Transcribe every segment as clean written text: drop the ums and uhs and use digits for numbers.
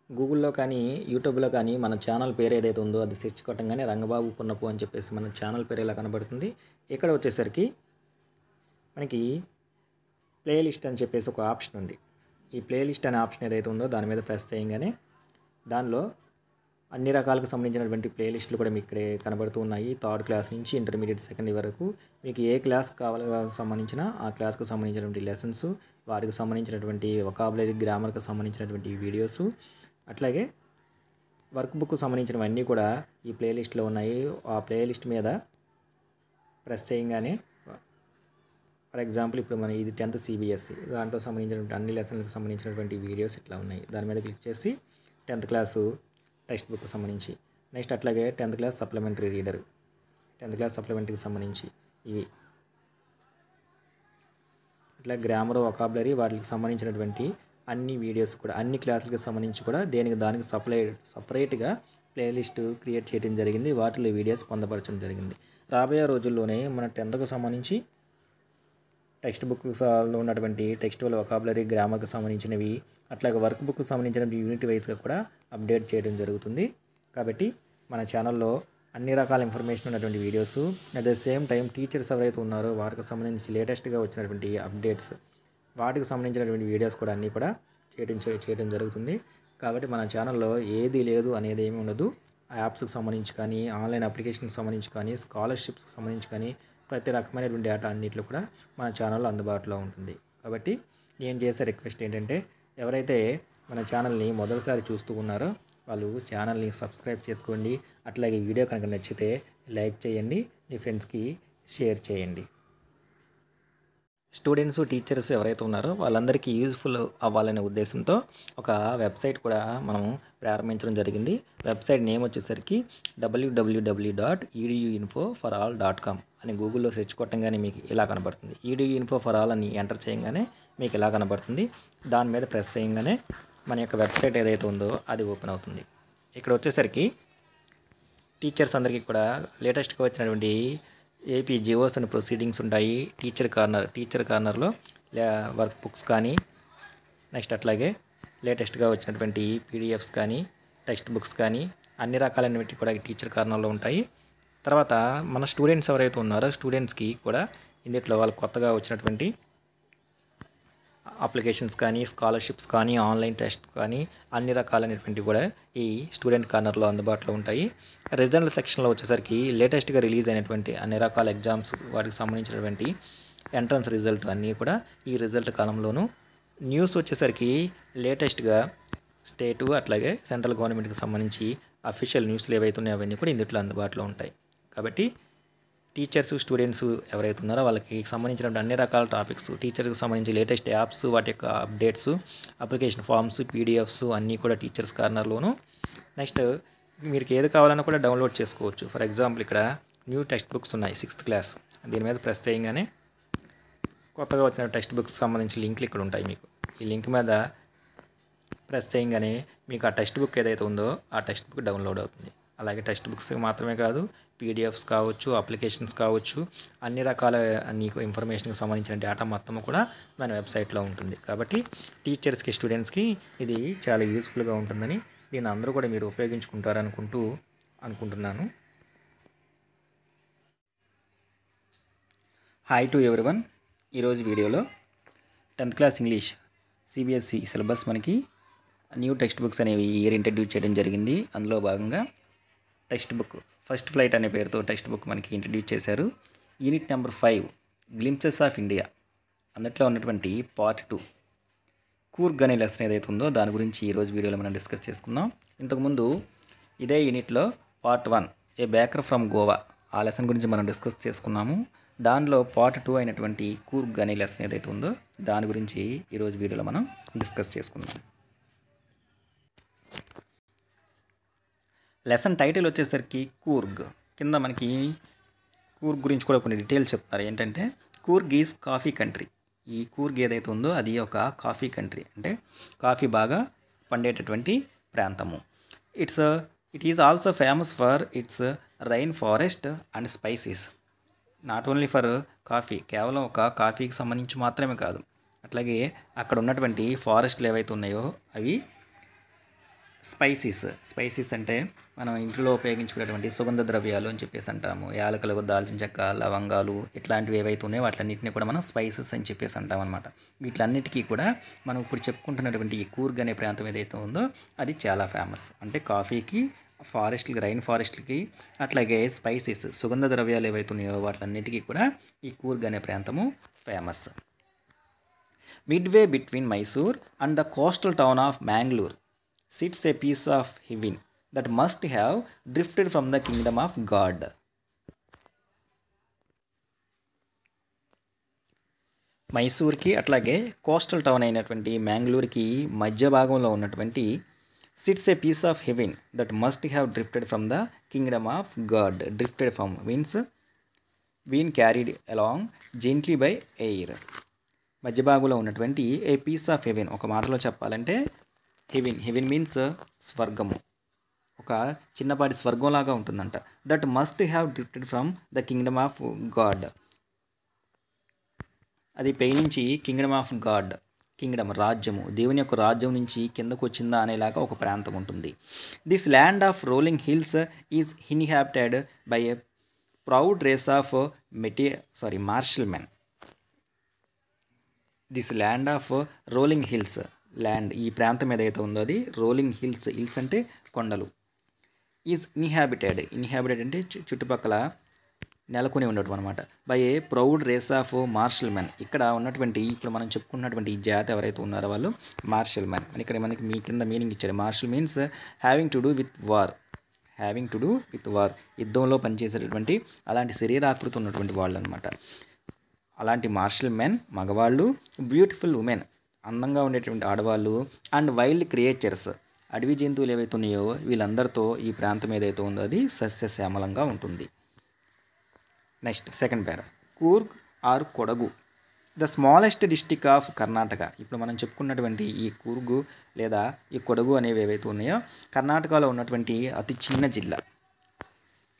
గూగుల్‌లో కానీ, యూట్యూబ్‌లో కానీ మన ఛానల్ పేరు ఏదైతే ఉందో అది సెర్చ్ కొట్టంగానే రంగబాబు పున్నప్పు అని చెప్పేసి మన ఛానల్ పేరు ఇలా కనబడుతుంది. ఇక్కడ వచ్చేసరికి మనకి ప్లే లిస్ట్ అని చెప్పేసి ఒక ఆప్షన్ ఉంది. ఈ ప్లే లిస్ట్ అనే ఆప్షన్ ఏదైతే ఉందో దాని మీద ప్రెస్ చేయంగానే దానిలో అన్ని రకాలకు సంబంధించినటువంటి ప్లే లిస్టులు కూడా మీకు ఇక్కడే కనబడుతూ ఉన్నాయి. థర్డ్ క్లాస్ నుంచి ఇంటర్మీడియట్ సెకండ్ వరకు మీకు ఏ క్లాస్ కావాలో సంబంధించిన ఆ క్లాస్‌కు సంబంధించినటువంటి లెసన్స్, వాటికి సంబంధించినటువంటి వొకాబులరీ, గ్రామర్‌కి సంబంధించినటువంటి వీడియోస్, అట్లాగే వర్క్ బుక్‌కు సంబంధించినవన్నీ కూడా ఈ ప్లే లిస్ట్‌లో ఉన్నాయి. ఆ ప్లే లిస్ట్ మీద ప్రెస్ చేయంగానే ఫర్ ఎగ్జాంపుల్ ఇప్పుడు మన ఇది 10th CBSE దాంట్లో సంబంధించినటువంటి అన్ని లెసన్లకు సంబంధించినటువంటి వీడియోస్ ఇట్లా ఉన్నాయి. దాని మీద క్లిక్ చేసి 10th క్లాసు టెక్స్ట్ బుక్కి సంబంధించి, నెక్స్ట్ అట్లాగే 10th class supplementary reader, 10th class సప్లిమెంటరీకి సంబంధించి ఇవి, ఇట్లా గ్రామర్, వొకాబులరీ వాటికి సంబంధించినటువంటి అన్ని వీడియోస్ కూడా అన్ని క్లాసులకు సంబంధించి కూడా దానికి సపరేట్గా ప్లేలిస్ట్ క్రియేట్ చేయడం జరిగింది. వాటిలో వీడియోస్ పొందపరచడం జరిగింది. రాబోయే రోజుల్లోనే మన 10th సంబంధించి టెక్స్ట్ బుక్లో ఉన్నటువంటి టెక్స్టువల్, వొకాబులరీ, గ్రామర్కి సంబంధించినవి, అట్లాగే వర్క్ బుక్కి సంబంధించిన యూనిట్ వైజ్గా కూడా అప్డేట్ చేయడం జరుగుతుంది. కాబట్టి మన ఛానల్లో అన్ని రకాల ఇన్ఫర్మేషన్ ఉన్నటువంటి videos, at the same time teachers ఎవరైతే ఉన్నారో వారికి సంబంధించి లేటెస్ట్గా వచ్చినటువంటి అప్డేట్స్, వాటికి సంబంధించినటువంటి వీడియోస్ కూడా అన్నీ కూడా చేయడం జరుగుతుంది. కాబట్టి మన ఛానల్లో ఏది లేదు అనేది ఏమి ఉండదు. యాప్స్కి సంబంధించి కానీ, ఆన్లైన్ అప్లికేషన్కి సంబంధించి కానీ, స్కాలర్షిప్స్కి సంబంధించి కానీ ప్రతి రకమైనటువంటి డేటా అన్నింటిలో కూడా మన ఛానల్లో అందుబాటులో ఉంటుంది. కాబట్టి నేను చేసే రిక్వెస్ట్ ఏంటంటే, ఎవరైతే మన ఛానల్ని మొదటిసారి చూస్తూ ఉన్నారో వాళ్ళు ఛానల్ని సబ్స్క్రైబ్ చేసుకోండి. అట్లాగే వీడియో కనుక నచ్చితే లైక్ చేయండి, మీ ఫ్రెండ్స్కి షేర్ చేయండి. స్టూడెంట్స్, టీచర్స్ ఎవరైతే ఉన్నారో వాళ్ళందరికీ యూజ్ఫుల్ అవ్వాలనే ఉద్దేశంతో ఒక వెబ్సైట్ కూడా మనం ప్రారంభించడం జరిగింది. వెబ్సైట్ నేమ్ వచ్చేసరికి www.eduinfoforall.com అని గూగుల్లో సెర్చ్ కొట్టంగానే మీకు ఇలా కనబడుతుంది. eduinfoforall అని ఎంటర్ చేయగానే మీకు ఇలా కనబడుతుంది. దాని మీద ప్రెస్ చేయగానే మన యొక్క వెబ్సైట్ ఏదైతే ఉందో అది ఓపెన్ అవుతుంది. ఇక్కడ వచ్చేసరికి టీచర్స్ అందరికీ కూడా లేటెస్ట్గా వచ్చినటువంటి ఏపీ జియోస్ అండ్ ప్రొసీడింగ్స్ ఉంటాయి. టీచర్ కార్నర్లో వర్క్ బుక్స్ కానీ, నెక్స్ట్ అట్లాగే లేటెస్ట్గా వచ్చినటువంటి పీడిఎఫ్స్ కానీ, టెక్స్ట్ బుక్స్ కానీ అన్ని రకాలైనవి కూడా టీచర్ కార్నర్లో ఉంటాయి. తర్వాత మన స్టూడెంట్స్ ఎవరైతే ఉన్నారో స్టూడెంట్స్కి కూడా ఇందులో వాళ్ళకి కొత్తగా వచ్చినటువంటి అప్లికేషన్స్ కానీ, స్కాలర్షిప్స్ కానీ, ఆన్లైన్ టెస్ట్ కానీ అన్ని రకాలైనటువంటివి కూడా ఈ స్టూడెంట్ కార్నర్లో అందుబాటులో ఉంటాయి. రిజల్ట్ సెక్షన్లో వచ్చేసరికి లేటెస్ట్గా రిలీజ్ అయినటువంటి అన్ని రకాల ఎగ్జామ్స్, వాటికి సంబంధించినటువంటి ఎంట్రన్స్ రిజల్ట్ అన్నీ కూడా ఈ రిజల్ట్ కాలంలోను, న్యూస్ వచ్చేసరికి లేటెస్ట్గా స్టేటు అట్లాగే సెంట్రల్ గవర్నమెంట్కి సంబంధించి అఫీషియల్ న్యూస్లు ఏవైతే ఉన్నాయో అవన్నీ కూడా ఇందులో అందుబాటులో ఉంటాయి. కాబట్టి టీచర్స్, స్టూడెంట్స్ ఎవరైతే ఉన్నారో వాళ్ళకి సంబంధించినటువంటి అన్ని రకాల టాపిక్స్, టీచర్స్కి సంబంధించి లేటెస్ట్ యాప్స్, వాటి యొక్క అప్డేట్స్, అప్లికేషన్ ఫామ్స్, పీడిఎఫ్స్ అన్నీ కూడా టీచర్స్ కార్నర్లోను. నెక్స్ట్ మీరు ఏది కావాలన్నా కూడా డౌన్లోడ్ చేసుకోవచ్చు. ఫర్ ఎగ్జాంపుల్ ఇక్కడ న్యూ టెక్స్ట్ బుక్స్ ఉన్నాయి 6th క్లాస్, దీని మీద ప్రెస్ చేయగానే కొత్తగా వచ్చిన టెక్స్ట్ బుక్స్ సంబంధించిన లింకులు ఇక్కడ ఉంటాయి. మీకు ఈ లింక్ మీద ప్రెస్ చేయగానే మీకు ఆ టెక్స్ట్ బుక్ ఏదైతే ఉందో ఆ టెక్స్ట్ బుక్ డౌన్లోడ్ అవుతుంది. అలాగే టెక్స్ట్ బుక్స్ మాత్రమే కాదు, పీడిఎఫ్స్ కావచ్చు, అప్లికేషన్స్ కావచ్చు, అన్ని రకాల ఇన్ఫర్మేషన్కి సంబంధించిన డేటా మొత్తం కూడా మన వెబ్సైట్లో ఉంటుంది. కాబట్టి టీచర్స్కి, స్టూడెంట్స్కి ఇది చాలా యూస్ఫుల్గా ఉంటుందని, దీన్ని అందరూ కూడా మీరు అనుకుంటున్నాను. Hi to everyone. ఈరోజు వీడియోలో 10th class English CBSE syllabus మనకి న్యూ టెక్స్ట్ బుక్స్ అనేవి ఇయర్ ఇంట్రడ్యూస్ చేయడం జరిగింది. అందులో భాగంగా టెక్స్ట్ బుక్ ఫస్ట్ ఫ్లైట్ అనే పేరుతో టెక్స్ట్ బుక్ మనకి ఇంట్రడ్యూస్ చేశారు. Unit number 5 glimpses of India, అందులో ఉన్నటువంటి పార్ట్ 2 కూర్గ్ అనే లెసన్ ఏదైతే ఉందో దాని గురించి ఈరోజు వీడియోలో మనం డిస్కస్ చేసుకుందాం. ఇంతకుముందు ఇదే యూనిట్లో part 1 a baker from Goa ఆ లెసన్ గురించి మనం డిస్కస్ చేసుకున్నాము. దానిలో పార్ట్ 2 అయినటువంటి కూర్గ్ అనే లెసన్ ఏదైతే ఉందో దాని గురించి ఈరోజు వీడియోలో మనం డిస్కస్ చేసుకుందాం. లెసన్ టైటిల్ వచ్చేసరికి కూర్గ్. కింద మనకి కూర్గ్ గురించి కూడా కొన్ని డీటెయిల్స్ చెప్తున్నారు. ఏంటంటే కూర్గ్ ఈజ్ కాఫీ కంట్రీ. ఈ కూర్గ్ ఏదైతే ఉందో అది ఒక కాఫీ కంట్రీ, అంటే కాఫీ బాగా పండేటటువంటి ప్రాంతము. It is also famous for it's rain forest and spices. Not only for coffee, కేవలం ఒక కాఫీకి సంబంధించి మాత్రమే కాదు, అట్లాగే అక్కడ ఉన్నటువంటి ఫారెస్ట్లు ఏవైతే ఉన్నాయో అవి స్పైసీస్ అంటే మనం ఇంట్లో ఉపయోగించుకునేటువంటి సుగంధ ద్రవ్యాలు అని చెప్పేసి అంటాము. యాలకులు, దాల్చిన చెక్క, లవంగాలు ఇట్లాంటివి ఏవైతే ఉన్నాయో వాటిలన్నింటినీ కూడా మనం స్పైసెస్ అని చెప్పేసి అంటాం అనమాట. వీటిలన్నిటికీ కూడా మనం ఇప్పుడు చెప్పుకుంటున్నటువంటి ఈ కూర్గ్ అనే ప్రాంతం ఏదైతే ఉందో అది చాలా ఫేమస్. అంటే కాఫీకి, ఫారెస్ట్లకి, రైన్ ఫారెస్ట్లకి, అట్లాగే స్పైసెస్ సుగంధ ద్రవ్యాలు ఏవైతే ఉన్నాయో వాటిలన్నిటికీ కూడా ఈ కూర్గ్ అనే ప్రాంతము famous. Midway between Mysore and the coastal town of Mangalore sits a piece of heaven that must have drifted from the kingdom of God. మైసూర్కి అట్లాగే కోస్టల్ టౌన్ అయినటువంటి మ్యాంగ్లూర్కి మధ్య భాగంలో ఉన్నటువంటి sits a piece of heaven that must have drifted from the kingdom of God. Drifted from means been carried along gently by air. మధ్య భాగంలో ఉన్నటువంటి ఏ పీస్ ఆఫ్ హెవెన్, ఒక మాటలో చెప్పాలంటే హెవెన్ మీన్స్ స్వర్గము, ఒక చిన్నపాటి స్వర్గంలాగా ఉంటుందంట. That must have drifted from the kingdom of God. అది పైనుంచి కింగ్డమ్ ఆఫ్ గాడ్, రాజ్యము, దేవుని యొక్క రాజ్యం నుంచి కిందకు వచ్చిందా అనేలాగా ఒక ప్రాంతం ఉంటుంది. This land of rolling hills is inhabited by a proud race of martial men. This land of rolling hills, land ఈ ప్రాంతం ఏదైతే ఉందో అది రోలింగ్ హిల్స్ అంటే కొండలు. ఈజ్ ఇన్హాబిటెడ్ అంటే చుట్టుపక్కల నెలకొని ఉండటం అనమాట. By a proud race of martial men. ఇక్కడ ఉన్నటువంటి ఇప్పుడు మనం చెప్పుకున్నటువంటి ఈ జాతి ఎవరైతే ఉన్నారో వాళ్ళు మార్షల్ మెన్ అని ఇక్కడ మనకి మీ కింద మీనింగ్ ఇచ్చారు. Martial means having to do with war, యుద్ధంలో పనిచేసేటటువంటి అలాంటి శరీరాకృతి ఉన్నటువంటి వాళ్ళు అనమాట. అలాంటి మార్షల్ మెన్ మగవాళ్ళు, బ్యూటిఫుల్ ఉమెన్ అందంగా ఉండేటువంటి ఆడవాళ్ళు, అండ్ వైల్డ్ క్రియేచర్స్ అడవి జంతువులు ఏవైతే ఉన్నాయో వీళ్ళందరితో ఈ ప్రాంతం ఏదైతే ఉందో అది సస్యశ్యామలంగా ఉంటుంది. Next second para, Coorg or Kodagu the smallest district of Karnataka. ఇప్పుడు మనం చెప్పుకున్నటువంటి ఈ కూర్గు లేదా ఈ కొడగు అనేవి ఏవైతే ఉన్నాయో కర్ణాటకలో ఉన్నటువంటి అతి చిన్న జిల్లా.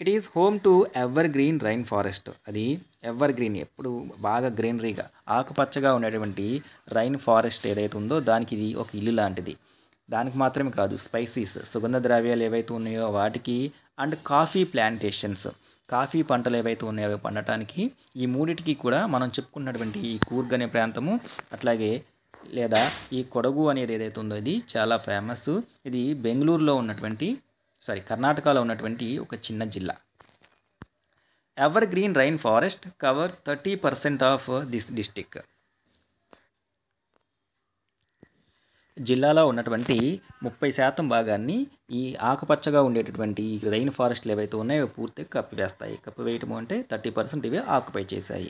It is home to ever green rain forest. అది ఎవర్ గ్రీన్, ఎప్పుడు బాగా గ్రీనరీగా ఆకుపచ్చగా ఉండేటువంటి రైన్ ఫారెస్ట్ ఏదైతే ఉందో దానికి ఇది ఒక ఇల్లు లాంటిది. దానికి మాత్రమే కాదు, స్పైసీస్ సుగంధ ద్రవ్యాలు ఏవైతే ఉన్నాయో వాటికి, అండ్ కాఫీ ప్లాంటేషన్స్ కాఫీ పంటలు ఏవైతే ఉన్నాయో అవి పండటానికి, ఈ మూడిటికి కూడా మనం చెప్పుకున్నటువంటి ఈ కూర్గ్ అనే ప్రాంతము అట్లాగే లేదా ఈ కొడగు అనేది ఏదైతే ఉందో ఇది చాలా ఫేమస్. ఇది బెంగళూరులో ఉన్నటువంటి కర్ణాటకలో ఉన్నటువంటి ఒక చిన్న జిల్లా. Ever green rain forest cover 30% of this district. జిల్లాలో ఉన్నటువంటి 30% భాగాన్ని ఈ ఆకుపచ్చగా ఉండేటటువంటి రైన్ ఫారెస్ట్లు ఏవైతే ఉన్నాయో పూర్తిగా కప్పివేస్తాయి. కప్పివేయటము అంటే 30% ఇవే ఆక్యుపై చేశాయి.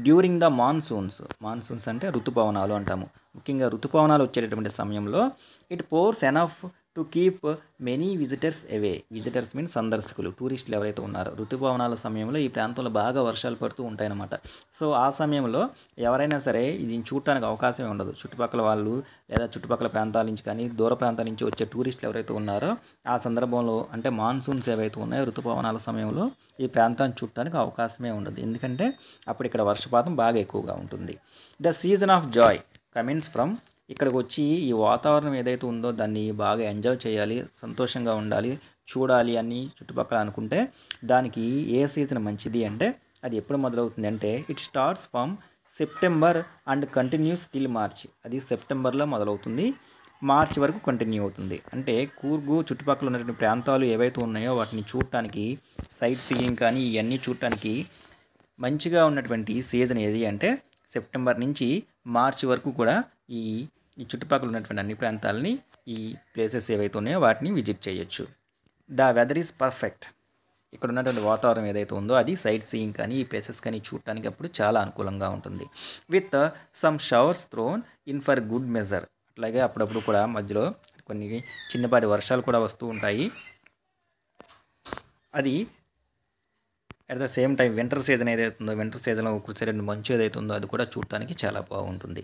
డ్యూరింగ్ ద మాన్సూన్స్ అంటే ఋతుపవనాలు అంటాము. ముఖ్యంగా ఋతుపవనాలు వచ్చేటటువంటి సమయంలో it pores enough to keep many visitors away. Visitors means సందర్శకులు, టూరిస్టులు ఎవరైతే ఉన్నారో. ఋతుపవనాల సమయంలో ఈ ప్రాంతంలో బాగా వర్షాలు పడుతూ ఉంటాయన్నమాట. సో ఆ సమయంలో ఎవరైనా సరే ఇది చూడటానికి అవకాశమే ఉండదు. చుట్టుపక్కల వాళ్ళు లేదా చుట్టుపక్కల ప్రాంతాల నుంచి కానీ దూర ప్రాంతాల నుంచి వచ్చే టూరిస్టులు ఎవరైతే ఉన్నారో ఆ సందర్భంలో అంటే మాన్సూన్స్ ఏవైతే ఉన్నాయో ఋతుపవనాల సమయంలో ఈ ప్రాంతాన్ని చూడటానికి అవకాశమే ఉండదు. ఎందుకంటే అప్పుడు ఇక్కడ వర్షపాతం బాగా ఎక్కువగా ఉంటుంది. The season of Joy Cummins from. ఇక్కడికి వచ్చి ఈ వాతావరణం ఏదైతే ఉందో దాన్ని బాగా ఎంజాయ్ చేయాలి, సంతోషంగా ఉండాలి, చూడాలి అని చుట్టుపక్కల అనుకుంటే దానికి ఏ సీజన్ మంచిది అంటే అది ఎప్పుడు మొదలవుతుంది అంటే it starts from September and continues till March. అది సెప్టెంబర్లో మొదలవుతుంది, మార్చి వరకు కంటిన్యూ అవుతుంది. అంటే కూర్గు చుట్టుపక్కల ఉన్నటువంటి ప్రాంతాలు ఏవైతే ఉన్నాయో వాటిని చూడటానికి, సైట్ సీయింగ్ కానీ ఇవన్నీ చూడటానికి మంచిగా ఉన్నటువంటి సీజన్ ఏది అంటే సెప్టెంబర్ నుంచి మార్చి వరకు కూడా ఈ చుట్టుపక్కల ఉన్నటువంటి అన్ని ప్రాంతాలని ఈ ప్లేసెస్ ఏవైతే ఉన్నాయో వాటిని విజిట్ చేయొచ్చు. The weather is perfect. ఇక్కడ ఉన్నటువంటి వాతావరణం ఏదైతే ఉందో అది సైట్ సీయింగ్ కానీ ఈ ప్లేసెస్ కానీ చూడటానికి అప్పుడు చాలా అనుకూలంగా ఉంటుంది. With some showers thrown in for good measure. అట్లాగే అప్పుడప్పుడు కూడా మధ్యలో కొన్ని చిన్నపాటి వర్షాలు కూడా వస్తూ ఉంటాయి. అది at the same time winter season ఏదైతే ఉందో వింటర్ సీజన్లో కురిసేటువంటి మంచు ఏదైతే ఉందో అది కూడా చూడటానికి చాలా బాగుంటుంది.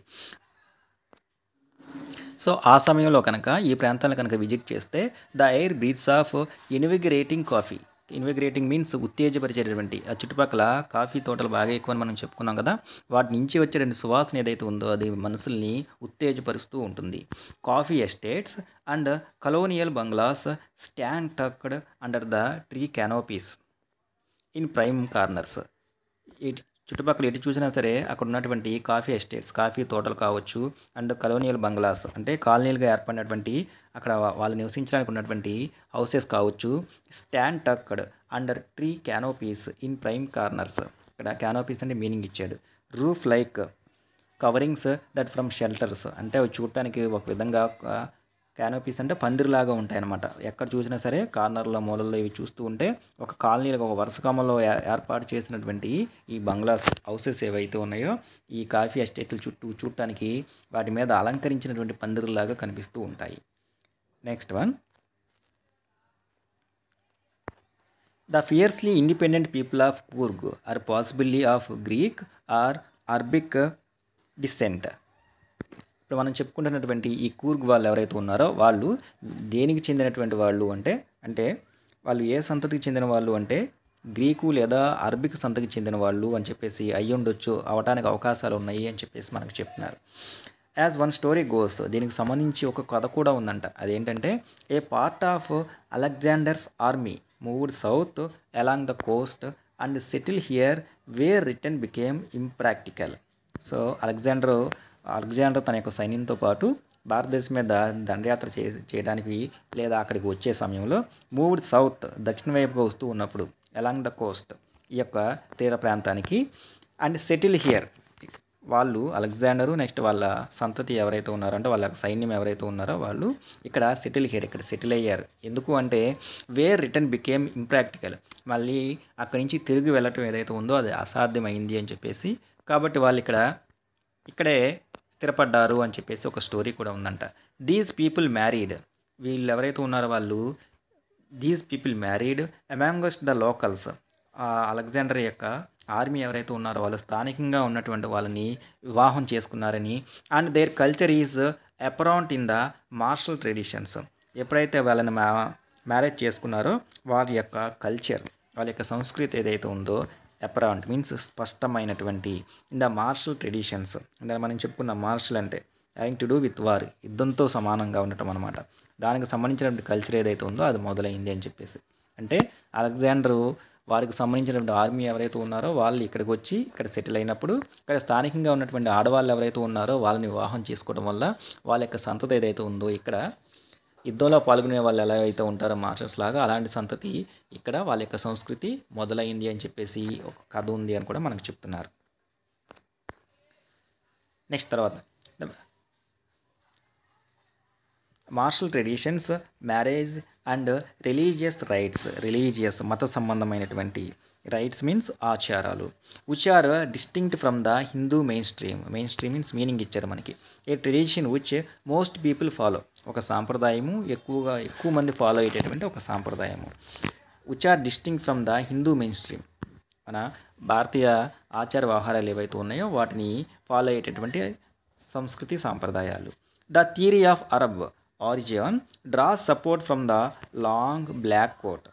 సో ఆ సమయంలో కనుక ఈ ప్రాంతాలను కనుక విజిట్ చేస్తే the air breathes of invigorating coffee. Invigorating means ఉత్తేజపరిచేటటువంటి ఆ చుట్టుపక్కల కాఫీ తోటలు బాగా ఎక్కువ అని మనం చెప్పుకున్నాం కదా, వాటి నుంచి వచ్చే రెండు సువాసన ఏదైతే ఉందో అది మనసుల్ని ఉత్తేజపరుస్తూ ఉంటుంది. Coffee estates and colonial bungalows stand tucked under the tree canopies in prime corners. ఇటు చుట్టుపక్కల ఎటు చూసినా సరే అక్కడ ఉన్నటువంటి కాఫీ ఎస్టేట్స్, కాఫీ తోటలు కావచ్చు, అండ్ కలోనియల్ బంగ్లాస్ అంటే కాలనీలుగా ఏర్పడినటువంటి అక్కడ వాళ్ళు నివసించడానికి ఉన్నటువంటి హౌసెస్ కావచ్చు, stand tucked under tree canopies in prime corners. ఇక్కడ క్యానోపీస్ అంటే మీనింగ్ ఇచ్చాడు. Roof like coverings that from shelters అంటే అవి చూడటానికి ఒక విధంగా క్యానోపీస్ అంటే పందిరిలాగా ఉంటాయన్నమాట. ఎక్కడ చూసినా సరే కార్నర్లో మూలల్లో ఇవి చూస్తూ ఉంటే ఒక కాలనీలకు ఒక వరుస క్రమంలో ఏర్పాటు చేసినటువంటి ఈ బంగ్లాస్ హౌసెస్ ఏవైతే ఉన్నాయో ఈ కాఫీ ఎస్టేట్ల చుట్టూ చూడటానికి వాటి మీద అలంకరించినటువంటి పందిరులాగా కనిపిస్తూ ఉంటాయి. Next one, the fiercely independent people of Coorg are possibly of Greek or Arabic descent. ఇప్పుడు మనం చెప్పుకుంటున్నటువంటి ఈ కూర్గ్ వాళ్ళు ఎవరైతే ఉన్నారో వాళ్ళు దేనికి చెందినటువంటి వాళ్ళు అంటే వాళ్ళు ఏ సంతతికి చెందిన వాళ్ళు అంటే గ్రీకు లేదా అరబిక్ సంతతికి చెందిన వాళ్ళు అని చెప్పేసి అయ్యుండొచ్చు, అవటానికి అవకాశాలు ఉన్నాయి అని చెప్పేసి మనకు చెప్తున్నారు. యాజ్ వన్ స్టోరీ గోస్, దీనికి సంబంధించి ఒక కథ కూడా ఉందంట. అదేంటంటే a part of Alexander's army moved south along the coast and settle here where return became impractical. So Alexander తన యొక్క సైన్యంతో పాటు భారతదేశం మీద దండయాత్ర చేయడానికి లేదా అక్కడికి వచ్చే సమయంలో మూవ్డ్ సౌత్ దక్షిణ వైపుగా వస్తూ ఉన్నప్పుడు అలాంగ్ ద కోస్ట్ ఈ యొక్క తీర ప్రాంతానికి అండ్ సెటిల్ హియర్ వాళ్ళు అలెగ్జాండరు నెక్స్ట్ వాళ్ళ సంతతి ఎవరైతే ఉన్నారో అంటే వాళ్ళ సైన్యం ఎవరైతే ఉన్నారో వాళ్ళు ఇక్కడ సెటిల్ అయ్యారు. ఎందుకు అంటే వేర్ రిటర్న్ బికేమ్ ఇంప్రాక్టికల్, మళ్ళీ అక్కడి నుంచి తిరిగి వెళ్ళటం ఏదైతే ఉందో అది అసాధ్యమైంది అని చెప్పేసి, కాబట్టి వాళ్ళు ఇక్కడే స్థిరపడ్డారు అని చెప్పేసి ఒక స్టోరీ కూడా ఉందంట. దీస్ పీపుల్ మ్యారీడ్, వీళ్ళు ఎవరైతే ఉన్నారో వాళ్ళు these people married amongst the locals, Alexander యొక్క ఆర్మీ ఎవరైతే ఉన్నారో వాళ్ళు స్థానికంగా ఉన్నటువంటి వాళ్ళని వివాహం చేసుకున్నారని, and their culture is apparent in the martial traditions. ఎప్పుడైతే వాళ్ళని మ్యారేజ్ చేసుకున్నారో వారి యొక్క కల్చర్, వాళ్ళ యొక్క సంస్కృతి ఏదైతే ఉందో అపరెంట్ మీన్స్ స్పష్టమైనటువంటి ఇన్ ద మార్షల్ ట్రెడిషన్స్. అంటే మనం చెప్పుకున్న మార్షల్ అంటే having to do with war, యుద్ధంతో సమానంగా ఉండటం అనమాట. దానికి సంబంధించినటువంటి కల్చర్ ఏదైతే ఉందో అది మొదలైంది అని చెప్పేసి, అంటే అలెగ్జాండరు వారికి సంబంధించినటువంటి ఆర్మీ ఎవరైతే ఉన్నారో వాళ్ళు ఇక్కడికి వచ్చి ఇక్కడ సెటిల్ అయినప్పుడు ఇక్కడ స్థానికంగా ఉన్నటువంటి ఆడవాళ్ళు ఎవరైతే ఉన్నారో వాళ్ళని వివాహం చేసుకోవడం వల్ల వాళ్ళ యొక్క సంతతి ఏదైతే ఉందో ఇక్కడ యుద్ధంలో పాల్గొనే వాళ్ళు ఎలా అయితే ఉంటారో మార్షల్స్ లాగా అలాంటి సంతతి ఇక్కడ వాళ్ళ యొక్క సంస్కృతి మొదలైంది అని చెప్పేసి ఒక కథ ఉంది అని కూడా మనకు చెప్తున్నారు. నెక్స్ట్ తర్వాత martial traditions, marriage and religious మత సంబంధమైనటువంటి రైట్స్ మీన్స్ ఆచారాలు, which are distinct from the Hindu mainstream means meaning ఇచ్చారు మనకి. A tradition which most people follow, ఒక సాంప్రదాయము ఎక్కువ మంది ఫాలో అయ్యేటటువంటి ఒక సాంప్రదాయము. Which are distinct from the Hindu mainstream, మన భారతీయ ఆచార వ్యవహారాలు ఏవైతే ఉన్నాయో వాటిని ఫాలో అయ్యేటటువంటి సంస్కృతి సాంప్రదాయాలు. The theory of Arab origin draws support from the long black coat.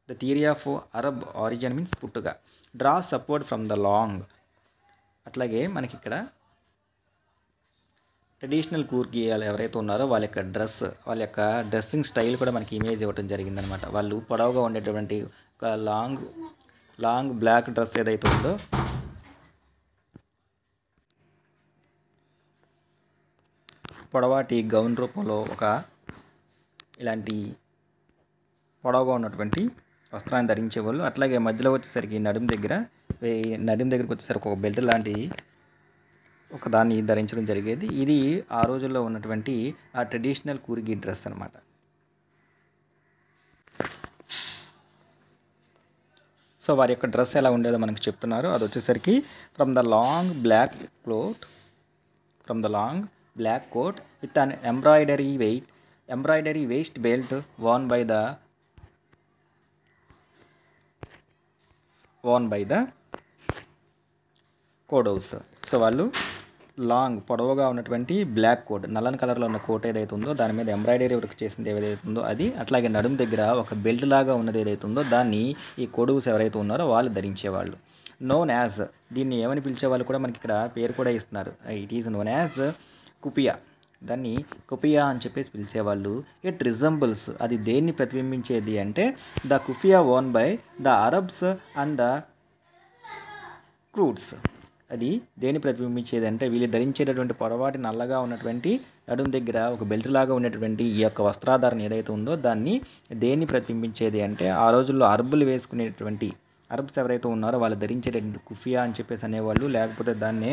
The theory of Arab origin means పుట్టుగా, draws support from the long. అట్లాగే మనకి ఇక్కడ ట్రెడిషనల్ కూర్గియాలు ఎవరైతే ఉన్నారో వాళ్ళ యొక్క డ్రెస్సింగ్ స్టైల్ కూడా మనకి ఇమేజ్ ఇవ్వడం జరిగిందనమాట. వాళ్ళు పొడవుగా ఉండేటువంటి ఒక లాంగ్ బ్లాక్ డ్రెస్ ఏదైతే ఉందో పొడవాటి గౌన్ రూపంలో ఒక ఇలాంటి పొడవుగా ఉన్నటువంటి వస్త్రాన్ని ధరించేవాళ్ళు. అట్లాగే మధ్యలో వచ్చేసరికి నడుము దగ్గరికి వచ్చేసరికి ఒక బెల్ట్ లాంటి ఒక దాన్ని ధరించడం జరిగేది. ఇది ఆ రోజుల్లో ఉన్నటువంటి ఆ ట్రెడిషనల్ కూర్గి డ్రెస్ అనమాట. సో వారి యొక్క డ్రెస్ ఎలా ఉండేదో మనకు చెప్తున్నారు. అది వచ్చేసరికి from the long black coat with an embroidery waist belt worn by the Kodos. So వాళ్ళు లాంగ్ పొడవుగా ఉన్నటువంటి బ్లాక్ కోట్, నల్లని కలర్లో ఉన్న కోట్ ఏదైతే ఉందో దాని మీద ఎంబ్రాయిడరీ వర్క్ చేసింది ఏదైతే ఉందో అది, అట్లాగే నడుము దగ్గర ఒక బెల్ట్ లాగా ఉన్నది ఏదైతే ఉందో దాన్ని ఈ కొడువుస్ ఎవరైతే ఉన్నారో వాళ్ళు ధరించేవాళ్ళు. నోన్ యాజ్, దీన్ని ఏమని పిలిచేవాళ్ళు కూడా మనకి ఇక్కడ పేరు కూడా ఇస్తున్నారు. ఇట్ ఈజ్ నోన్ యాజ్ కుపియా, దాన్ని కుపియా అని చెప్పేసి పిలిచేవాళ్ళు. ఇట్ రిజంబుల్స్, అది దేన్ని ప్రతిబింబించేది అంటే the kufiya worn by the Arabs and the Kurds. అది దేన్ని ప్రతిబింబించేది అంటే వీళ్ళు ధరించేటటువంటి పొడవాటి నల్లగా ఉన్నటువంటి నడుము దగ్గర ఒక బెల్ట్ లాగా ఉన్నటువంటి ఈ యొక్క వస్త్రాధారణ ఏదైతే ఉందో దాన్ని దేన్ని ప్రతిబింబించేది అంటే ఆ రోజుల్లో అరబ్బులు వేసుకునేటువంటి అరబ్స్ ఎవరైతే ఉన్నారో వాళ్ళు ధరించేటటువంటి కుఫియా అని చెప్పేసి అనేవాళ్ళు, లేకపోతే దాన్నే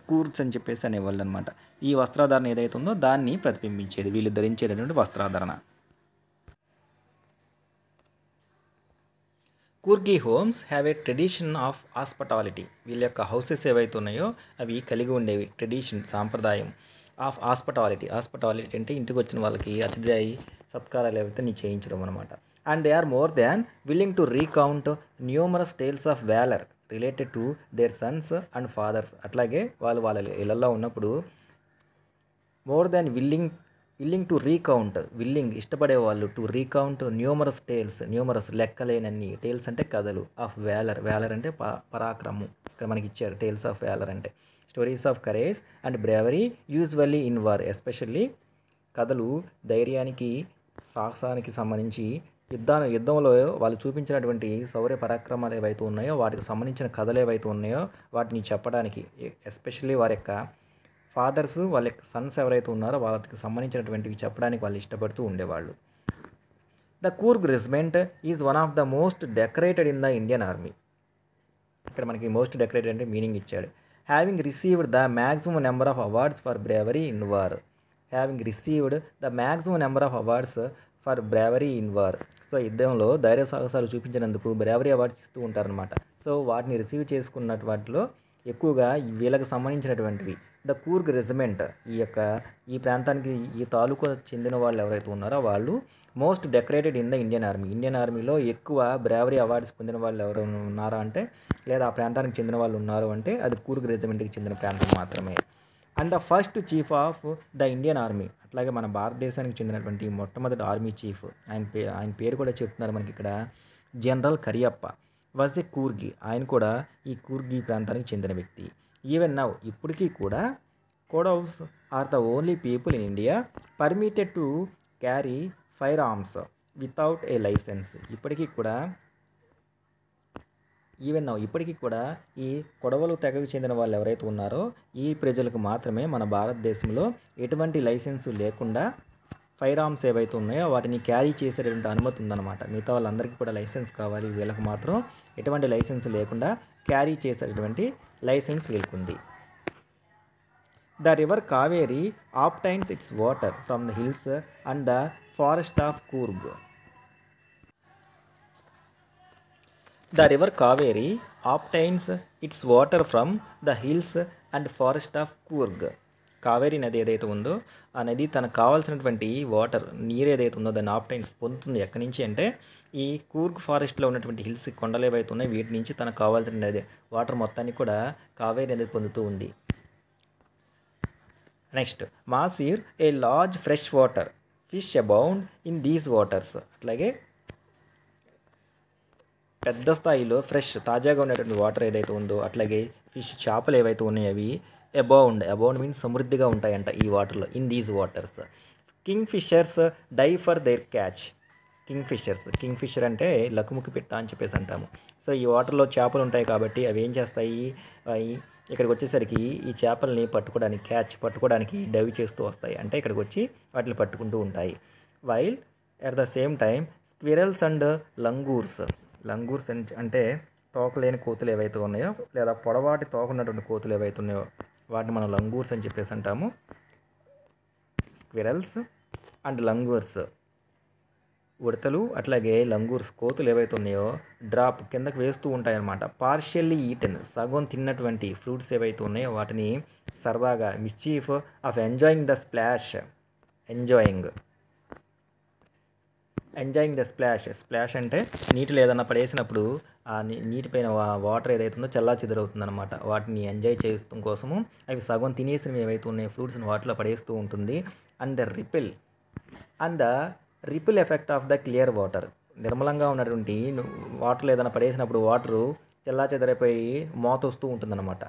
కూర్స్ అని చెప్పేసి అనేవాళ్ళు అనమాట. ఈ వస్త్రాధారణ ఏదైతే ఉందో దాన్ని ప్రతిబింబించేది వీళ్ళు ధరించేటటువంటి వస్త్రాధారణ. Coorgi homes have a tradition of hospitality. వీళ్ళ యొక్క హౌసెస్ ఏవైతే ఉన్నాయో అవి కలిగి ఉండేవి ట్రెడిషన్, సాంప్రదాయం ఆఫ్ హాస్పిటాలిటీ. హాస్పిటాలిటీ అంటే ఇంటికి వచ్చిన వాళ్ళకి అతిథి సత్కారాలు ఏవైతే నీ చేయించడం అనమాట. And they are more than willing to recount numerous tales of valour related to their sons and fathers. అట్లాగే వాళ్ళు వాళ్ళ ఇళ్లలో ఉన్నప్పుడు more than willing to recount, willing ఇష్టపడేవాళ్ళు, to recount numerous tales, numerous లెక్కలేనన్ని, టేల్స్ అంటే కథలు, ఆఫ్ వ్యాలర్, వ్యాలర్ అంటే పరాక్రమం, ఇక్కడ మనకి ఇచ్చారు టేల్స్ ఆఫ్ వ్యాలర్ అంటే stories of courage and bravery usually in war. Especially కథలు ధైర్యానికి సాహసానికి సంబంధించి యుద్ధంలో వాళ్ళు చూపించినటువంటి శౌర్య పరాక్రమాలు ఏవైతే ఉన్నాయో వాటికి సంబంధించిన కథలు ఏవైతే ఉన్నాయో వాటిని చెప్పడానికి, ఎస్పెషల్లీ వారి యొక్క ఫాదర్స్ వాళ్ళ యొక్క సన్స్ ఎవరైతే ఉన్నారో వాళ్ళకి సంబంధించినటువంటివి చెప్పడానికి వాళ్ళు ఇష్టపడుతూ ఉండేవాళ్ళు. The Coorg regiment is one of the most decorated in the Indian army. ఇక్కడ మనకి మోస్ట్ డెకరేటెడ్ అంటే మీనింగ్ ఇచ్చాడు. Having received the maximum number of awards for bravery in war. Having received the maximum number of awards for bravery in war. So యుద్ధంలో ధైర్య సాహసాలు చూపించినందుకు bravery awards ఇస్తూ ఉంటారనమాట. So వాటిని రిసీవ్ చేసుకున్న వాటిలో ఎక్కువగా వీళ్ళకి సంబంధించినటువంటివి ద కూర్గ్ రెజిమెంట్, ఈ ప్రాంతానికి ఈ తాలూకు చెందిన వాళ్ళు ఎవరైతే ఉన్నారో వాళ్ళు most decorated in the Indian army. Indian ఆర్మీలో ఎక్కువ బ్రేవరీ అవార్డ్స్ పొందిన వాళ్ళు ఎవరు ఉన్నారా అంటే, లేదా ఆ ప్రాంతానికి చెందిన వాళ్ళు ఉన్నారు అంటే అది కూర్గ్ రెజిమెంట్కి చెందిన ప్రాంతం మాత్రమే. And the first chief of the Indian army, అట్లాగే మన భారతదేశానికి చెందినటువంటి మొట్టమొదటి ఆర్మీ చీఫ్, ఆయన పేరు కూడా చెప్తున్నారు మనకి ఇక్కడ, general Cariappa was a Kurgi. ఆయన కూడా ఈ కూర్గి ప్రాంతానికి చెందిన వ్యక్తి. ఈవెన్ నౌ, ఇప్పటికీ కూడా Kodos are the only people in India permitted to carry firearms without a licence. ఇప్పటికీ కూడా ఈ కొడవలు తెగకు చెందిన వాళ్ళు ఎవరైతే ఉన్నారో ఈ ప్రజలకు మాత్రమే మన భారతదేశంలో ఎటువంటి లైసెన్సు లేకుండా ఫైర్ ఆర్మ్స్ ఏవైతే ఉన్నాయో వాటిని క్యారీ చేసేటువంటి అనుమతి ఉందన్నమాట. మిగతా వాళ్ళందరికీ కూడా లైసెన్స్ కావాలి, వీళ్ళకి మాత్రం ఎటువంటి లైసెన్స్ లేకుండా క్యారీ చేసేటువంటి లైసెన్స్ వీళ్ళకుంది. The river Kaveri obtains its water from the hills and the forest of Coorg. The river Kaveri obtains its water from the hills and forest of Coorg. Kaveri నది ఏదైతే ఉందో ఆ నది తనకు కావాల్సినటువంటి నీరు ఏదైతే ఉందో దాన్ని ఆప్టైన్స్ పొందుతుంది. ఎక్కడి నుంచి అంటే ఈ కూర్గ్ ఫారెస్ట్లో ఉన్నటువంటి హిల్స్, కొండలు ఏవైతే ఉన్నాయో వీటి నుంచి తనకు కావాల్సిన నది వాటర్ మొత్తాన్ని కూడా కావేరీ నది పొందుతూ ఉంది. Next, mahseer a large fresh water fish abound in these waters. అట్లాగే పెద్ద స్థాయిలో ఫ్రెష్ తాజాగా ఉన్నటువంటి వాటర్ ఏదైతే ఉందో, అట్లాగే ఫిష్ చేపలు ఏవైతే ఉన్నాయో అవి అబౌండ్ మీన్స్ సమృద్ధిగా ఉంటాయంట ఈ వాటర్లో, in these waters. Kingfishers die for their catch. Kingfisher అంటే లకుముకి పిట్ట అని చెప్పేసి అంటాము. సో ఈ వాటర్లో చేపలు ఉంటాయి కాబట్టి అవి ఏం చేస్తాయి, ఇక్కడికి వచ్చేసరికి ఈ చేపల్ని పట్టుకోవడానికి డైవ్ చేస్తూ వస్తాయి, అంటే ఇక్కడికి వచ్చి వాటిని పట్టుకుంటూ ఉంటాయి. While at the same time squirrels and langurs అంటే తోకలేని కోతులు ఏవైతే ఉన్నాయో, లేదా పొడవాటి తోక ఉన్నటువంటి కోతులు ఏవైతే ఉన్నాయో వాటిని మనం లంగూర్స్ అని చెప్పేసి అంటాము. స్క్విరల్స్ అండ్ లంగూర్స్, ఉడతలు అట్లాగే లంగూర్స్ కోతులు ఏవైతే ఉన్నాయో డ్రాప్ కిందకు వేస్తూ ఉంటాయన్నమాట. పార్షియల్లీ ఈటెన్, సగం తిన్నటువంటి ఫ్రూట్స్ ఏవైతే ఉన్నాయో వాటిని సరదాగా mischief of enjoying the splash, enjoying the splash అంటే నీటిలో ఏదన్నా పడేసినప్పుడు ఆ నీటిపైన వాటర్ ఏదైతే ఉందో చెల్లాచెదురవుతుందనమాట. వాటిని ఎంజాయ్ చేయడం కోసము అవి సగం తినేసినవి ఏవైతే ఉన్నాయో ఫ్రూట్స్‌ని వాటిలో పడేస్తూ ఉంటుంది. And the ripple effect of the clear water. నిర్మలంగా ఉన్నటువంటి వాటర్‌లో ఏదైనా పడేసినప్పుడు వాటరు చెల్లాచెదరైపోయి మోతొస్తూ ఉంటుందన్నమాట.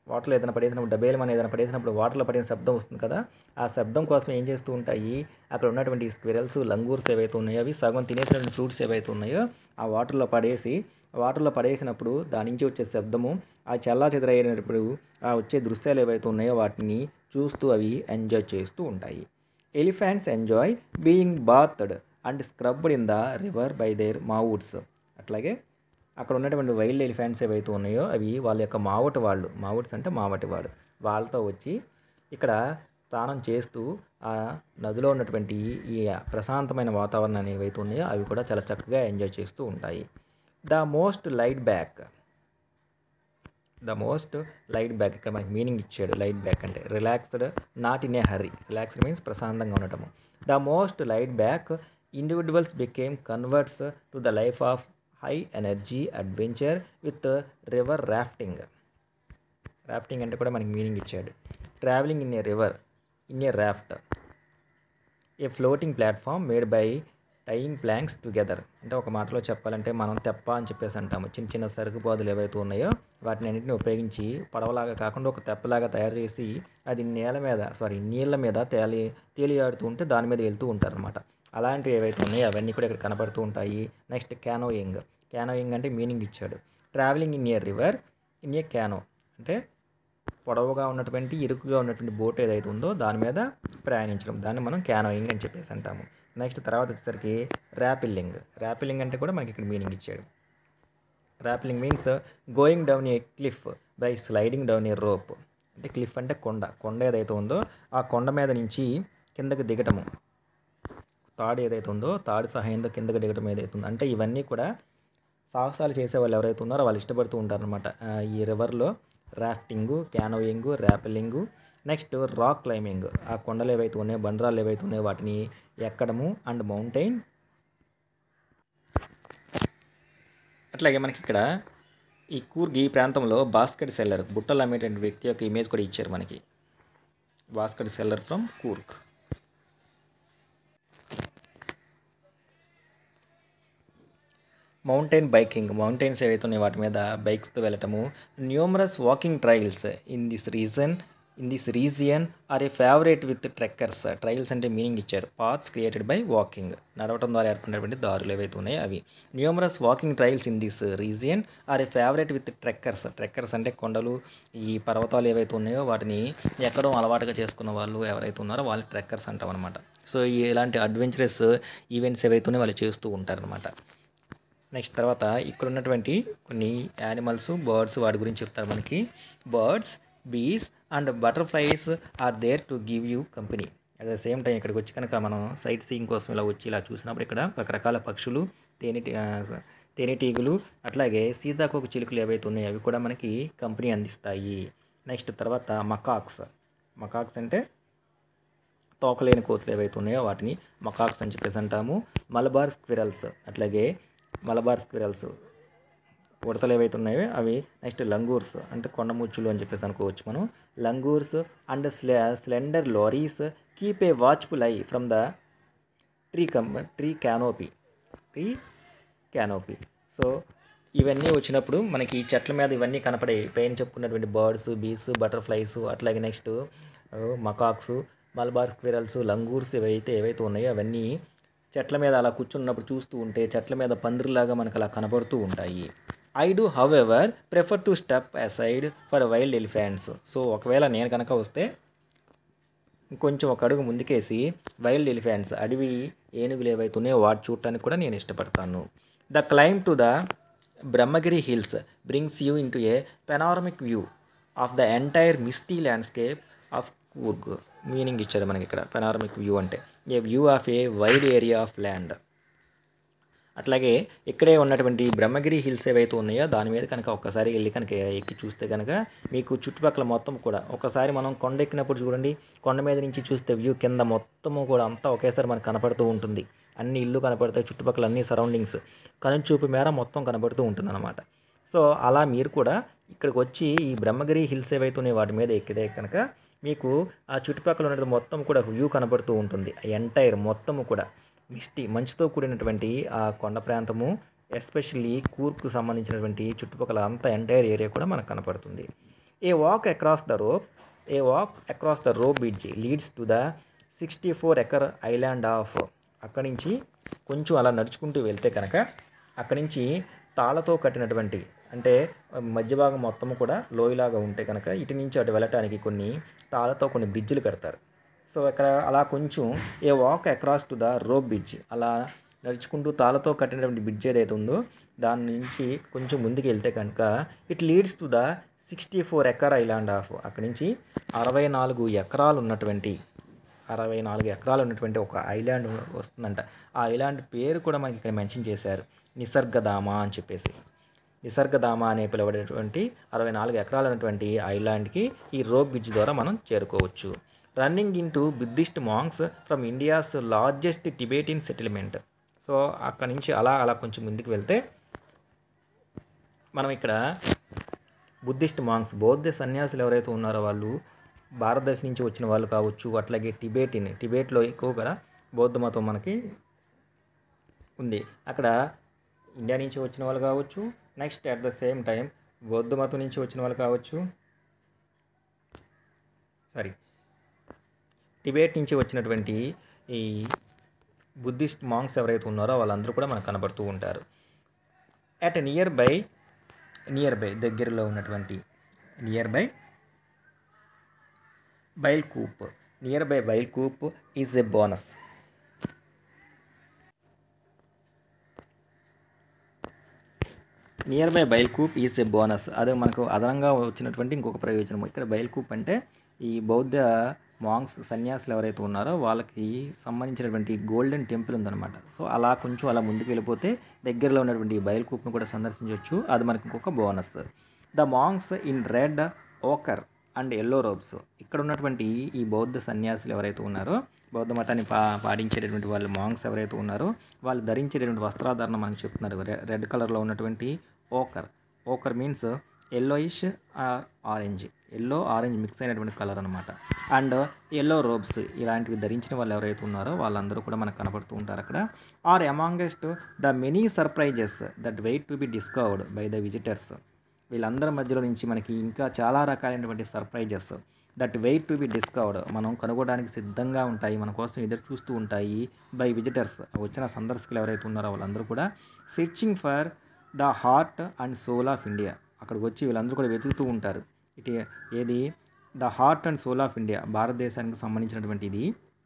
వాటర్‌లో ఏదైనా పడేసినప్పుడు డబేలమని ఏదైనా పడేసినప్పుడు వాటర్‌లో పడిన శబ్దం వస్తుంది కదా! ఆ శబ్దం కోసం ఏం చేస్తూ ఉంటాయి, అక్కడ ఉన్నటువంటి స్క్విరల్స్, లంగూర్స్ ఏవైతే ఉన్నాయో అవి సగం తినేసినటువంటి ఫ్రూట్స్ ఏవైతే ఉన్నాయో ఆ వాటర్‌లో పడేసినప్పుడు దాని నుంచి వచ్చే శబ్దము, ఆ చెల్లాచెదరైనప్పుడు ఆ వచ్చే దృశ్యాలు ఏవైతే ఉన్నాయో వాటిని చూస్తూ అవి ఎంజాయ్ చేస్తూ ఉంటాయి. Elephants enjoy being bathed and scrubbed in the river by their mahouts. అట్లాగే అక్కడ ఉన్నటువంటి వైల్డ్ ఎలిఫెంట్స్ ఏవైతే ఉన్నాయో అవి వాళ్ళ యొక్క మావుడ్స్ అంటే మావటివాడు వాళ్ళతో వచ్చి ఇక్కడ స్నానం చేస్తూ ఆ నదిలో ఉన్నటువంటి ఈ ప్రశాంతమైన వాతావరణాన్ని ఏవైతే ఉన్నాయో అవి కూడా చాలా చక్కగా ఎంజాయ్ చేస్తూ ఉంటాయి. ద మోస్ట్ లైట్ బ్యాక్ ఇక్కడ మనకి మీనింగ్ ఇచ్చాడు. లైట్ బ్యాక్ అంటే relaxed, not in a hurry. Relaxed means ప్రశాంతంగా ఉండటము. The most light back individuals became converts to the life of high energy adventure with river rafting. Rafting అంటే కూడా మనకి meaning ఇచ్చాడు. Travelling in a river in a raft, A floating platform made by tying planks together. అంటే ఒక మాటలో చెప్పాలంటే మనం తెప్ప అని చెప్పేసి అంటాము. చిన్న చిన్న సరుకు బాదులు ఏవైతే ఉన్నాయో వాటిని అన్నింటిని ఉపయోగించి పడవలాగా కాకుండా ఒక తెప్పలాగా తయారు చేసి అది నీళ్ళ మీద తేలియాడుతూ ఉంటే దాని మీద వెళ్తూ ఉంటారనమాట. అలాంటివి ఏవైతే ఉన్నాయో అవన్నీ కూడా ఇక్కడ కనపడుతూ ఉంటాయి. నెక్స్ట్ క్యానోయింగ్ అంటే మీనింగ్ ఇచ్చాడు. Travelling in a river in a canoe అంటే పొడవుగా ఉన్నటువంటి ఇరుకుగా ఉన్నటువంటి బోట్ ఏదైతే ఉందో దాని మీద ప్రయాణించడం, దాన్ని మనం క్యానోయింగ్ అని చెప్పేసి అంటాము. నెక్స్ట్ తర్వాత వచ్చేసరికి ర్యాపిలింగ్ అంటే కూడా మనకి ఇక్కడ మీనింగ్ ఇచ్చాడు. Rappelling means going down a cliff by sliding down a rope. అంటే క్లిఫ్ అంటే కొండ ఏదైతే ఉందో ఆ కొండ మీద నుంచి కిందకి దిగటము, తాడు ఏదైతే ఉందో తాడు సహాయంతో కిందకి దిగటం ఏదైతే ఉందో అంటే ఇవన్నీ కూడా సాహసాలు చేసే వాళ్ళు ఎవరైతే ఉన్నారో వాళ్ళు ఇష్టపడుతూ ఉంటారనమాట. ఈ రివర్లో రాఫ్టింగు, క్యానోయింగు, ర్యాపిలింగు, నెక్స్ట్ రాక్ క్లైంబింగ్. ఆ కొండలు ఏవైతే ఉన్నాయో బండరాళ్ళు ఏవైతే ఉన్నాయో వాటిని ఎక్కడము అండ్ మౌంటైన్. అట్లాగే మనకి ఇక్కడ ఈ ప్రాంతంలో బాస్కెట్ సెల్లర్ బుట్టలు అమ్మేటువంటి వ్యక్తి యొక్క ఇమేజ్ కూడా ఇచ్చారు మనకి. Basket seller from Coorg. Mountain biking, mountains ఏవైతే ఉన్నాయో వాటి మీద బైక్స్తో వెళ్ళటము. Numerous walking trails in this region are a favourite with trekkers. Trails అంటే మీనింగ్ ఇచ్చారు. పాత్స్ క్రియేటెడ్ బై వాకింగ్, నడవటం ద్వారా ఏర్పడినటువంటి దారులు ఏవైతే ఉన్నాయో అవి. Numerous walking trails in this region are a favourite with trekkers అంటే కొండలు, ఈ పర్వతాలు ఏవైతే ఉన్నాయో వాటిని ఎక్కడం అలవాటుగా చేసుకున్న వాళ్ళు ఎవరైతే ఉన్నారో వాళ్ళు ట్రెక్కర్స్ అంటాం అనమాట. సో ఇలాంటి అడ్వెంచరస్ ఈవెంట్స్ ఏవైతే ఉన్నాయో వాళ్ళు చేస్తూ ఉంటారనమాట. నెక్స్ట్ తర్వాత ఇక్కడ ఉన్నటువంటి కొన్ని యానిమల్స్, బర్డ్స్ వాటి గురించి చెప్తారు మనకి. Birds, bees and butterflies are there to give you company. At the same time ఇక్కడికి వచ్చి కనుక మనం సైట్ సీయింగ్ కోసం ఇలా చూసినప్పుడు ఇక్కడ రకరకాల పక్షులు, తేనెటీగలు, అట్లాగే సీతాకోక చిలుకలు ఏవైతే ఉన్నాయో అవి కూడా మనకి కంపెనీ అందిస్తాయి. నెక్స్ట్ తర్వాత మకాక్స్ అంటే తోకలేని కోతులు ఏవైతే ఉన్నాయో వాటిని మకాక్స్ అని చెప్పేసి అంటాము. మలబార్ స్క్విరల్స్ ఉడతలు ఏవైతే ఉన్నాయో అవి. నెక్స్ట్ లంగూర్స్ అంటే కొండముచ్చులు అని చెప్పేసి అనుకోవచ్చు మనం. Langurs and slender lorises keep a watchful eye from the tree canopy. So ఇవన్నీ వచ్చినప్పుడు మనకి చెట్ల మీద ఇవన్నీ కనపడే పైన చెప్పుకున్నటువంటి బర్డ్స్, బీస్, బటర్ఫ్లైస్, అట్లాగే next macaques, Malabar squirrels, langurs ఏవైతే ఉన్నాయో అవన్నీ చెట్ల మీద అలా కూర్చున్నప్పుడు చూస్తూ ఉంటే చెట్ల మీద పందిరిలాగా మనకు అలా కనబడుతూ ఉంటాయి. I do however prefer to step aside for wild elephants. So ఒకవేళ నేను కనుక వస్తే ఇంకొంచెం ఒక అడుగు ముందుకేసి వైల్డ్ ఎలిఫెంట్స్ అడవి ఏనుగులు ఏవైతే ఉన్నాయో వాటి చూడటానికి కూడా నేను ఇష్టపడతాను. The climb to the Brahmagiri hills brings you into a panoramic view of the entire misty landscape of Coorg. Meaning ఇచ్చారు మనకి ఇక్కడ. పెనారమిక్ వ్యూ అంటే a view of a wide area of land. అట్లాగే ఇక్కడే ఉన్నటువంటి బ్రహ్మగిరి హిల్స్ ఏవైతే ఉన్నాయో దాని మీద కనుక ఒక్కసారి వెళ్ళి కనుక ఎక్కి చూస్తే కనుక మీకు చుట్టుపక్కల మొత్తం కూడా ఒకసారి మనం కొండ ఎక్కినప్పుడు చూడండి, కొండ మీద నుంచి చూస్తే వ్యూ కింద మొత్తము కూడా అంతా ఒకేసారి మనకు కనపడుతూ ఉంటుంది. అన్ని ఇల్లు కనపడతాయి, చుట్టుపక్కల అన్ని సరౌండింగ్స్ కనుచూపు మేర మొత్తం కనబడుతూ ఉంటుందన్నమాట. సో అలా మీరు కూడా ఇక్కడికి వచ్చి ఈ బ్రహ్మగిరి హిల్స్ ఏవైతే ఉన్నాయో వాటి మీద ఎక్కితే కనుక మీకు ఆ చుట్టుపక్కల ఉన్నది మొత్తం కూడా వ్యూ కనబడుతూ ఉంటుంది. ఎంటైర్ మొత్తము కూడా మంచుతో కూడినటువంటి ఆ కొండ ప్రాంతము, ఎస్పెషల్లీ కూర్గ్‌కు సంబంధించినటువంటి చుట్టుపక్కల అంతా ఎంటైర్ ఏరియా కూడా మనకు కనపడుతుంది. A walk across the rope bridge leads to the 64 acre island of. అక్కడి నుంచి కొంచెం అలా నడుచుకుంటూ వెళ్తే కనుక అక్కడి నుంచి తాళ్ళతో కట్టినటువంటి, అంటే మధ్య భాగం మొత్తం కూడా లోయలాగా ఉంటే కనుక ఇటు నుంచి అటు వెళ్ళటానికి కొన్ని తాళ్ళతో కొన్ని బ్రిడ్జిలు కడతారు. సో అక్కడ అలా కొంచెం a walk across to the rope bridge, అలా నడుచుకుంటూ తాళ్ళతో కట్టినటువంటి బ్రిడ్జ్ ఏదైతే ఉందో దాని నుంచి కొంచెం ముందుకు వెళ్తే కనుక it leads to the 64 acre island of. అక్కడి నుంచి 64 ఎకరాలు ఉన్నటువంటి ఒక ఐలాండ్ వస్తుందంట. ఆ ఐలాండ్ పేరు కూడా మనకి ఇక్కడ మెన్షన్ చేశారు, నిసర్గధామ అని చెప్పేసి. నిసర్గధామ అనే పిలువబడేటువంటి 64 ఎకరాలు ఉన్నటువంటి ఐలాండ్కి ఈ రోప్ బ్రిడ్జ్ ద్వారా మనం చేరుకోవచ్చు. Running in to Buddhist monks from India's largest Tibetan settlement. So అక్కడి నుంచి అలా కొంచెం ముందుకు వెళ్తే మనం ఇక్కడ బుద్ధిస్ట్ మాంగ్స్, బౌద్ధ సన్యాసులు ఎవరైతే ఉన్నారో వాళ్ళు భారతదేశం నుంచి వచ్చిన వాళ్ళు కావచ్చు, అట్లాగే టిబేట్లో ఎక్కువగా బౌద్ధ మతం మనకి ఉంది. అక్కడ ఇండియా నుంచి వచ్చిన వాళ్ళు కావచ్చు, next at the same time బౌద్ధ మతం నుంచి వచ్చిన వాళ్ళు కావచ్చు, టిబేట్ నుంచి వచ్చినటువంటి ఈ బుద్ధిస్ట్ మాంగ్స్ ఎవరైతే ఉన్నారో వాళ్ళందరూ కూడా మనకు కనబడుతూ ఉంటారు. అట్ నియర్ బై దగ్గరలో ఉన్నటువంటి బైల్కూప్ ఈజ్ ఎ బోనస్. అదే మనకు అదనంగా వచ్చినటువంటి ఇంకొక ప్రయోజనం. ఇక్కడ బైల్కూప్ అంటే ఈ బౌద్ధ మాంగ్స్ సన్యాసులు ఎవరైతే ఉన్నారో వాళ్ళకి సంబంధించినటువంటి గోల్డెన్ టెంపుల్ ఉందన్నమాట. సో అలా కొంచెం అలా ముందుకు వెళ్ళిపోతే దగ్గరలో ఉన్నటువంటి బైల్కూప్ను కూడా సందర్శించవచ్చు. అది మనకి ఇంకొక bonus. The monks in red ochre and yellow robes. ఇక్కడ ఉన్నటువంటి ఈ బౌద్ధ సన్యాసులు ఎవరైతే ఉన్నారో, బౌద్ధ మతాన్ని పాటించేటటువంటి వాళ్ళు మాంగ్స్ ఎవరైతే ఉన్నారో వాళ్ళు ధరించేటటువంటి వస్త్రాధారణ మనకు చెప్తున్నారు. రెడ్ కలర్లో ఉన్నటువంటి ochre means yellowish or orange, yellow orange mix అయినటువంటి కలర్ అనమాట. అండ్ ఎల్లో రోబ్స్ ఇలాంటివి ధరించిన వాళ్ళు ఎవరైతే ఉన్నారో వాళ్ళందరూ కూడా మనకు కనపడుతూ ఉంటారు అక్కడ. Are amongst the many surprises that wait to be discovered by the visitors. వీళ్ళందరి మధ్యలో నుంచి మనకి ఇంకా చాలా రకాలైనటువంటి surprises that wait to be discovered, మనం కనుగొనడానికి సిద్ధంగా ఉంటాయి, మన కోసం ఎదురు చూస్తూ ఉంటాయి బై విజిటర్స్, వచ్చిన సందర్శకులు ఎవరైతే ఉన్నారో వాళ్ళందరూ కూడా. Searching for the heart and soul of India. అక్కడికి వచ్చి వీళ్ళందరూ కూడా వెతుకుతూ ఉంటారు. ఏది the heart and soul of India, భారతదేశానికి సంబంధించినటువంటి ఇది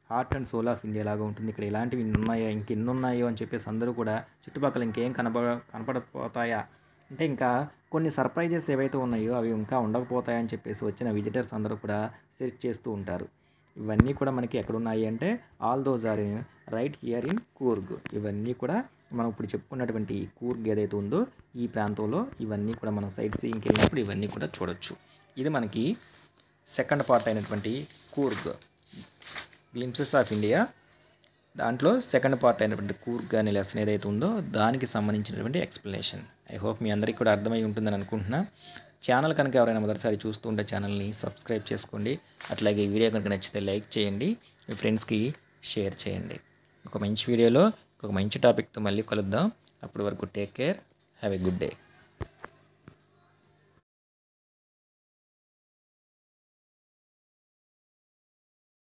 heart and soul of India లాగా ఉంటుంది. ఇక్కడ ఇలాంటివి ఉన్నాయో ఇంకెన్ని ఉన్నాయో అని చెప్పేసి అందరూ కూడా చుట్టుపక్కల ఇంకేం కనపడపోతాయా అంటే ఇంకా కొన్ని సర్ప్రైజెస్ ఏవైతే ఉన్నాయో అవి ఇంకా ఉండకపోతాయని చెప్పేసి వచ్చిన విజిటర్స్ అందరూ కూడా సెర్చ్ చేస్తూ ఉంటారు. ఇవన్నీ కూడా మనకి ఎక్కడున్నాయి అంటే all those are right here in Coorg. ఇవన్నీ కూడా మనం ఇప్పుడు చెప్పుకున్నటువంటి కూర్గ్ ఏదైతే ఉందో ఈ ప్రాంతంలో ఇవన్నీ కూడా మనం సైట్ సీయింగ్కి వెళ్ళినప్పుడు ఇవన్నీ కూడా చూడొచ్చు. ఇది మనకి సెకండ్ పార్ట్ అయినటువంటి కూర్గ్ గ్లింప్సెస్ ఆఫ్ ఇండియా, దాంట్లో సెకండ్ పార్ట్ అయినటువంటి కూర్గ్ అనే లెసన్ ఏదైతే ఉందో దానికి సంబంధించినటువంటి ఎక్స్ప్లెనేషన్. ఐ హోప్ మీ అందరికీ కూడా అర్థమై ఉంటుందని అనుకుంటున్నా. ఛానల్ కనుక ఎవరైనా మొదటిసారి చూస్తూ ఉంటే ఛానల్ని సబ్స్క్రైబ్ చేసుకోండి. అట్లాగే ఈ వీడియో కనుక నచ్చితే లైక్ చేయండి, మీ ఫ్రెండ్స్కి షేర్ చేయండి. ఒక మంచి వీడియోలో ఒక మంచి టాపిక్తో మళ్ళీ కలుద్దాం. అప్పటి వరకు take care, have a good day.